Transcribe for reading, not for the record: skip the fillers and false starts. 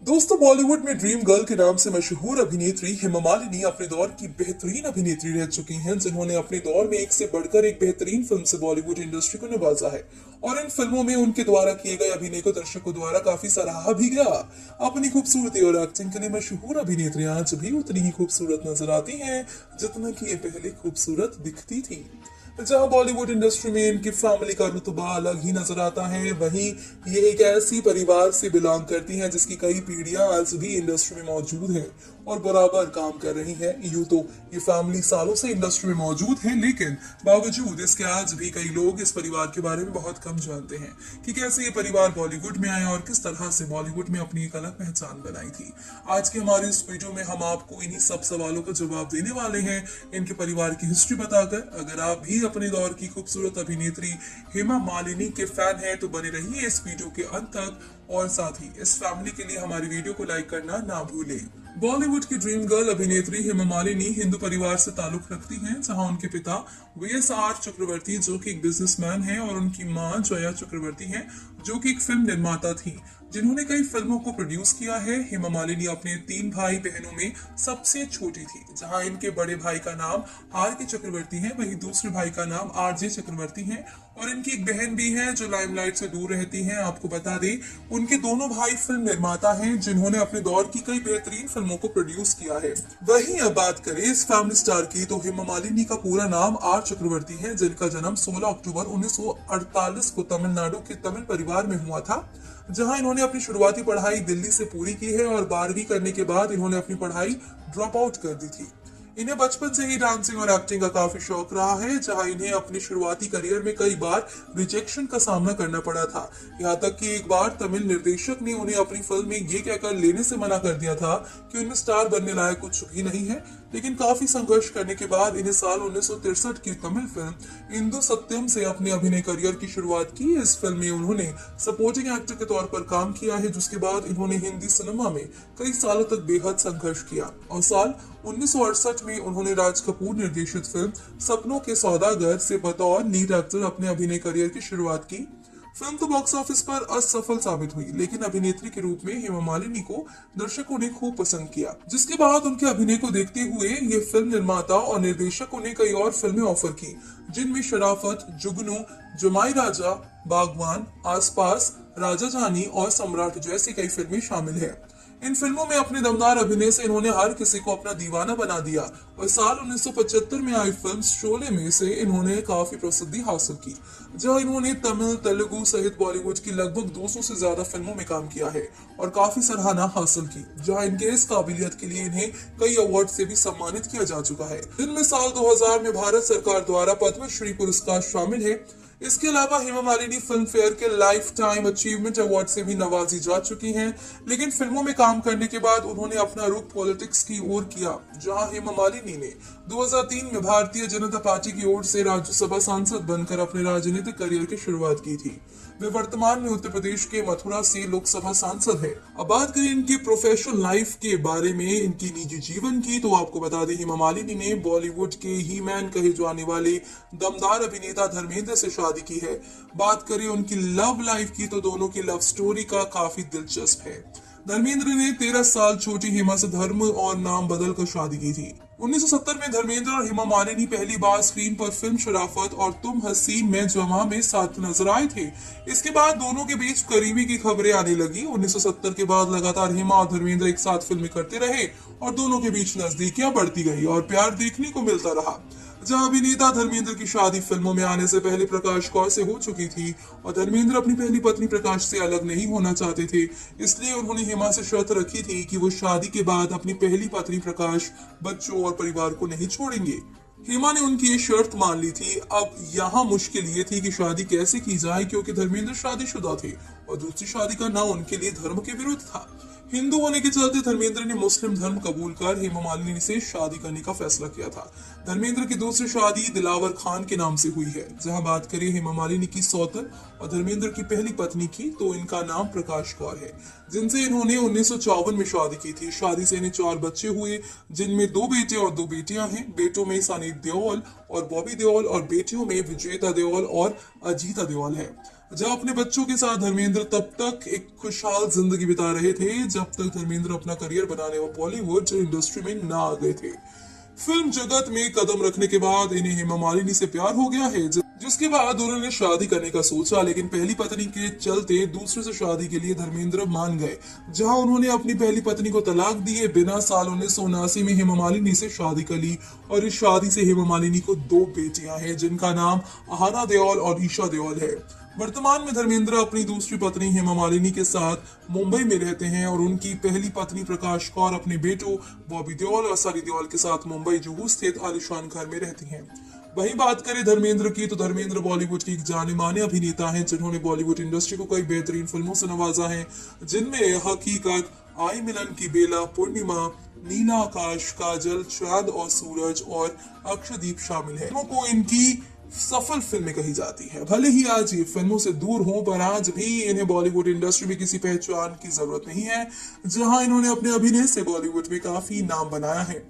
दोस्तों, बॉलीवुड में dream girl के नाम से मशहूर अभिनेत्री हेमा मालिनी अपने दौर की बेहतरीन अभिनेत्री रह चुकी हैं, जिन्होंने अपने दौर में एक से बढ़कर एक बेहतरीन फिल्म से बॉलीवुड इंडस्ट्री को नवाजा है। और इन फिल्मों में उनके द्वारा किए गए अभिनय को दर्शकों द्वारा काफी सराहा भी गया। अपनी खूबसूरती और एक्टिंग के लिए मशहूर अभिनेत्रियां आज भी उतनी ही खूबसूरत नजर आती हैं जितना कि ये पहले खूबसूरत दिखती थी। जहां बॉलीवुड इंडस्ट्री में इनकी फैमिली का रुतबा अलग ही नजर आता है, वहीं ये एक ऐसी परिवार से बिलोंग करती हैं जिसकी कई पीढ़ियां आज भी इंडस्ट्री में मौजूद हैं और बराबर काम कर रही हैं। यूं तो ये फैमिली सालों से इंडस्ट्री में मौजूद है, लेकिन बावजूद इसके आज भी कई लोग इस परिवार के बारे में बहुत कम जानते हैं कि कैसे ये परिवार बॉलीवुड में आया और किस तरह से बॉलीवुड में अपनी एक अलग पहचान बनाई थी। आज के हमारे इस वीडियो में हम आपको इन्हीं सब सवालों का जवाब देने वाले हैं, इनके परिवार की हिस्ट्री बताकर। अगर आप भी अपने दौर की खूबसूरत अभिनेत्री हेमा मालिनी के फैन हैं तो बने रहिए इस वीडियो के अंत तक, और साथ ही इस फैमिली के लिए हमारी वीडियो को लाइक करना ना भूलें। बॉलीवुड की ड्रीम गर्ल अभिनेत्री हेमा मालिनी हिंदू परिवार से ताल्लुक रखती हैं, जहां उनके पिता वीएसआर चक्रवर्ती जो कि एक बिजनेसमैन हैं और उनकी मां जया चक्रवर्ती हैं जो कि एक फिल्म निर्माता थी जिन्होंने कई फिल्मों को प्रोड्यूस किया है। हेमा मालिनी अपने 3 भाई बहनों में सबसे छोटी थी, जहां इनके बड़े भाई का नाम आर के चक्रवर्ती है, वहीं दूसरे भाई का नाम आर जे चक्रवर्ती है और इनकी एक बहन भी है जो लाइमलाइट से दूर रहती है। आपको बता दें, उनके दोनों भाई फिल्म निर्माता हैं जिन्होंने अपने दौर की कई बेहतरीन फिल्मों को प्रोड्यूस किया है। वहीं अब बात करें इस फैमिली स्टार की, तो हेमा मालिनी का पूरा नाम आर चक्रवर्ती है, जिनका जन्म 16 अक्टूबर 1948 को तमिलनाडु के तमिल परिवार में हुआ था, जहां इन्होंने अपनी शुरुआती पढ़ाई दिल्ली से पूरी की है और 12वीं करने के बाद इन्होंने अपनी पढ़ाई ड्रॉप आउट कर दी थी। इन्हें बचपन से ही डांसिंग और एक्टिंग का काफी शौक रहा है, जहां इन्हें अपने शुरुआती करियर में कई बार रिजेक्शन का सामना करना पड़ा था। यहाँ तक कि एक बार तमिल निर्देशक ने उन्हें अपनी फिल्म में ये कहकर लेने से मना कर दिया था कि उनमें स्टार बनने लायक कुछ भी नहीं है। लेकिन काफी संघर्ष करने के बाद इन्हें साल 1963 की तमिल फिल्म इंदु सत्यम से अपने अभिनय करियर की शुरुआत की। इस फिल्म में उन्होंने सपोर्टिंग एक्टर के तौर पर काम किया है, जिसके बाद इन्होंने हिंदी सिनेमा में कई सालों तक बेहद संघर्ष किया और साल 1968 में उन्होंने राज कपूर निर्देशित फिल्म सपनों के सौदागर से बतौर लीड एक्टर अपने अभिनय करियर की शुरुआत की। फिल्म तो बॉक्स ऑफिस पर असफल साबित हुई, लेकिन अभिनेत्री के रूप में हेमा मालिनी को दर्शकों ने खूब पसंद किया, जिसके बाद उनके अभिनय को देखते हुए ये फिल्म निर्माता और निर्देशकों ने कई और फिल्में ऑफर की, जिनमें शराफत, जुगनू, जमाई राजा, बागवान, आसपास, राजा जानी और सम्राट जैसी कई फिल्में शामिल है। इन फिल्मों में अपने दमदार अभिनय से इन्होंने हर किसी को अपना दीवाना बना दिया और साल 1975 में आई फिल्म शोले में से इन्होंने काफी प्रसिद्धि हासिल की, जहां इन्होंने तमिल, तेलुगु सहित बॉलीवुड की लगभग 200 से ज्यादा फिल्मों में काम किया है और काफी सराहना हासिल की, जहां इनके इस काबिलियत के लिए इन्हें कई अवार्ड से भी सम्मानित किया जा चुका है, जिनमें साल 2000 में भारत सरकार द्वारा पद्मश्री पुरस्कार शामिल है। इसके अलावा हेमा मालिनी फिल्म फेयर के लाइफ टाइम अचीवमेंट अवार्ड से भी नवाजी जा चुकी हैं, लेकिन फिल्मों में काम करने के बाद उन्होंने अपना रुख पॉलिटिक्स की ओर किया, जहां हेमा मालिनी ने 2003 में भारतीय जनता पार्टी की ओर से राज्यसभा सांसद बनकर अपने राजनीतिक करियर की शुरुआत की थी। वे वर्तमान में उत्तर प्रदेश के मथुरा से लोकसभा सांसद है। अब बात करें इनकी प्रोफेशनल लाइफ के बारे में, इनकी निजी जीवन की, तो आपको बता दें हेमा मालिनी ने बॉलीवुड के ही मैन कहे जाने वाले दमदार अभिनेता धर्मेंद्र से शादी की है। बात करें उनकी लव लाइफ की, तो दोनों की लव स्टोरी का काफी दिलचस्प है। धर्मेंद्र ने 13 साल छोटी हेमा से धर्म और नाम बदल कर शादी की थी। 1970 में धर्मेंद्र और हेमा मालिनी पहली बार स्क्रीन पर फिल्म शराफत और तुम हसीन में जवां में साथ नजर आए थे। इसके बाद दोनों के बीच करीबी की खबरें आने लगी। 1970 के बाद लगातार हेमा और धर्मेंद्र एक साथ फिल्में करते रहे और दोनों के बीच नजदीकियां बढ़ती गई और प्यार देखने को मिलता रहा। जहां अभिनेता धर्मेंद्र की शादी फिल्मों में आने से पहले प्रकाश कौर से हो चुकी थी और धर्मेंद्र अपनी पहली पत्नी प्रकाश से अलग नहीं होना चाहते थे, इसलिए उन्होंने हेमा से शर्त रखी थी कि वो शादी के बाद अपनी पहली पत्नी प्रकाश, बच्चों और परिवार को नहीं छोड़ेंगे। हेमा ने उनकी ये शर्त मान ली थी। अब यहाँ मुश्किल ये थी कि शादी कैसे की जाए, क्योंकि धर्मेंद्र शादीशुदा थे और दूसरी शादी करना उनके लिए धर्म के विरुद्ध था। हिंदू होने के चलते धर्मेंद्र ने मुस्लिम धर्म कबूल कर हेमा मालिनी से शादी करने का फैसला किया था। धर्मेंद्र की दूसरी शादी दिलावर खान के नाम से हुई है। जहां बात करें हेमा मालिनी की सौतन और धर्मेंद्र की पहली पत्नी की, तो इनका नाम प्रकाश कौर है, जिनसे इन्होंने 1954 में शादी की थी। शादी से इन्हें 4 बच्चे हुए, जिनमें 2 बेटे और 2 बेटियां हैं। बेटों में सनी देओल और बॉबी देओल और बेटियों में विजेता देओल और अजीता देओल है। जहां अपने बच्चों के साथ धर्मेंद्र तब तक एक खुशहाल जिंदगी बिता रहे थे जब तक धर्मेंद्र अपना करियर बनाने व बॉलीवुड इंडस्ट्री में ना आ गए थे। फिल्म जगत में कदम रखने के बाद इन्हें हेमा मालिनी से प्यार हो गया है, जिसके बाद उन्होंने शादी करने का सोचा, लेकिन पहली पत्नी के चलते दूसरे से शादी के लिए धर्मेंद्र मान गए, जहां उन्होंने अपनी पहली पत्नी को तलाक दिए बिना। साल 1979 में हेमा मालिनी से शादी कर ली और इस शादी से हेमा मालिनी को 2 बेटियां हैं, जिनका नाम आहाना देओल और ईशा देओल है। वर्तमान में धर्मेंद्र अपनी दूसरी पत्नी हेमा मालिनी के साथ मुंबई में रहते हैं और उनकी पहली पत्नी प्रकाश कौर अपने बेटों बॉबी देओल और सनी देओल के साथ मुंबई जुहू स्थित आलिशान घर में रहती हैं। वहीं बात करें धर्मेंद्र की, तो धर्मेंद्र बॉलीवुड की एक जाने माने अभिनेता हैं, जिन्होंने बॉलीवुड इंडस्ट्री को कई बेहतरीन फिल्मों से नवाजा है, जिनमें हकीकत, आई मिलन की बेला, पूर्णिमा, नीला आकाश, काजल, चांद और सूरज और अक्षदीप शामिल है। फिल्मों को इनकी सफल फिल्में कही जाती है। भले ही आज ये फिल्मों से दूर हों, पर आज भी इन्हें बॉलीवुड इंडस्ट्री में किसी पहचान की जरूरत नहीं है, जहां इन्होंने अपने अभिनय से बॉलीवुड में काफी नाम बनाया है।